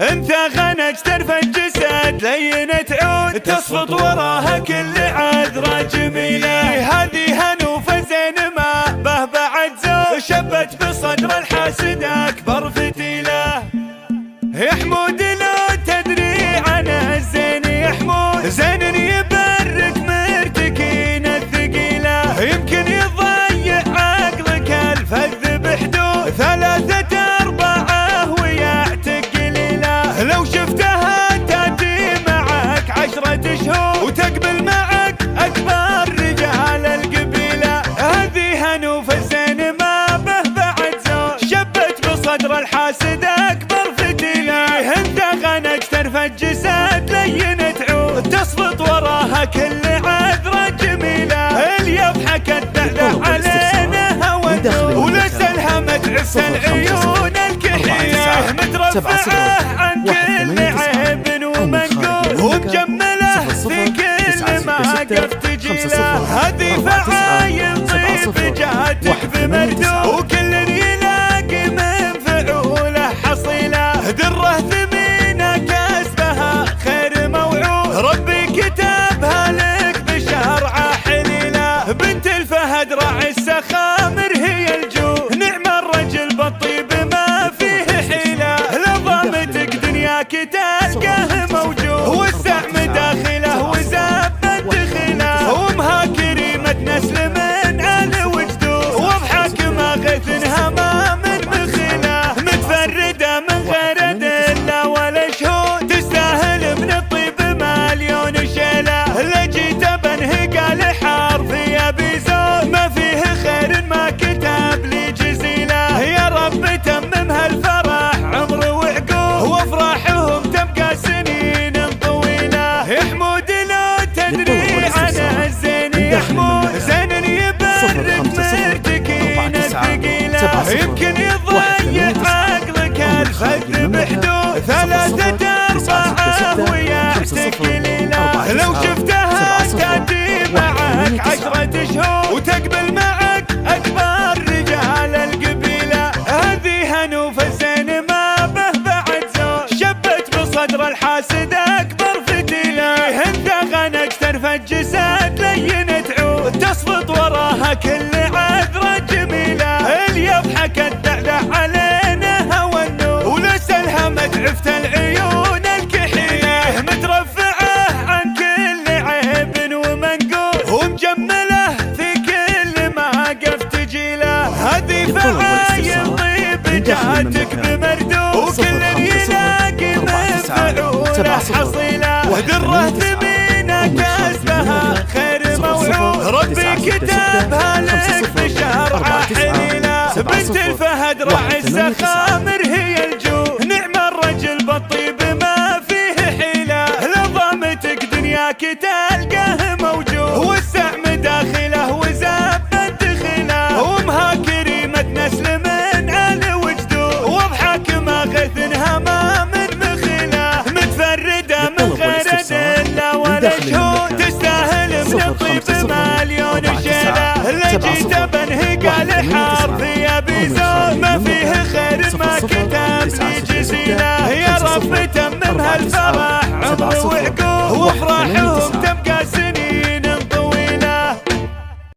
انت غنج ترفع الجسد لين تعود تصفط وراها كل عذرة جميلة. هذه هنوف زين ما به بعد زود شبت بصدر الحاسد اكبر فتيلة. يا حمود لو تدري عن الزين يا حمود زين يبرك مرتكين الثقيلة. يمكن يضيع عقلك الفذ بحدود 3/4 ويعتق قليلة. لو شفتها تاتي معك 10 شهور وتقبل معك اكبر رجال القبيلة. هذه هنوف الزين ما به بعد زود شبت بصدر الحاسد اكبر فتيلة. انت غنج ترفع الجسد لين تعود تصفط وراها كل عذرة جميلة. اللي يضحك الدعدع علينا هوى ولسلها متعس العيون الكحية. مترفعة عن كل عيب ومنقول ومجملة في كل موقف تجيله. هذه فعايل طيب جاتك بمردود وكل يلاقي من فعوله حصيلة. دره ثمينة كسبها خير موعود ربي كتبها لك بشرعة حليلة. بنت الفهد راعي السخامر هي الجود نعم الرجل بالطيب ما فيه حيلة. لضامتك دنياك تلقاه موجود والسهم داخله وزبت دخله. وامها كريمة نسل من آل وجدود واضحك ما غثنها ما من مخيلة. متفردة من غير أدلة ولا شهود تستاهل من الطيب مليون شيلة. لجيت بنهق الحرف يا بيزود ما فيه خير ما كتب لي جزيلة. يا رب تممها الفرح عمر وعقول وافراحهم تبقى سنين طويلة. يا حمود لو تدري عن الزين يا حمود زين يبرك مرتكين الثقيلة. يمكن يضيع عقلك الفذ بحدود 3/4 ويعتق قليلة. لو شفتها تاتي معك 10 شهور وتقبل معك اكبر رجال القبيلة. هذه هنوف الزين ما به بعد زود شبت بصدر الحاسد اكبر فتيلة. انت غنج ترفع الجسد لين تعود تصفط وراها كل عذرة جميلة. اللي يضحك الدعدع علينا هوى النور ولسلها متعفت العيون الكحية. مترفعة عن كل عيب ومنقول ومجملة في كل موقف تجيله. هذه فعايل طيب جاتك بمردود وكل يلاقي من فعوله حصيلة. ودره ثمينة كسبها خير موعود ربي كتبها لك بشرعة حليلة. بنت الفهد راعي السخامر هي الجود نعم الرجل بالطيب ما فيه حيلة. لضامتك دنياك تلقاه موجود والسهم داخله وزبت دخله. وامها كريمة نسل من آل وجدود واضحك ما غثنها ما من مخيلة. متفردة من غير أدلة ولا شهود تستاهل من الطيب مليون شيلة. لجيت بنهق الحرف يا بيزود ما فيه خير ما كتب لي جزيلة. يا رب تممها الفرح عمر وعقول وافراحهم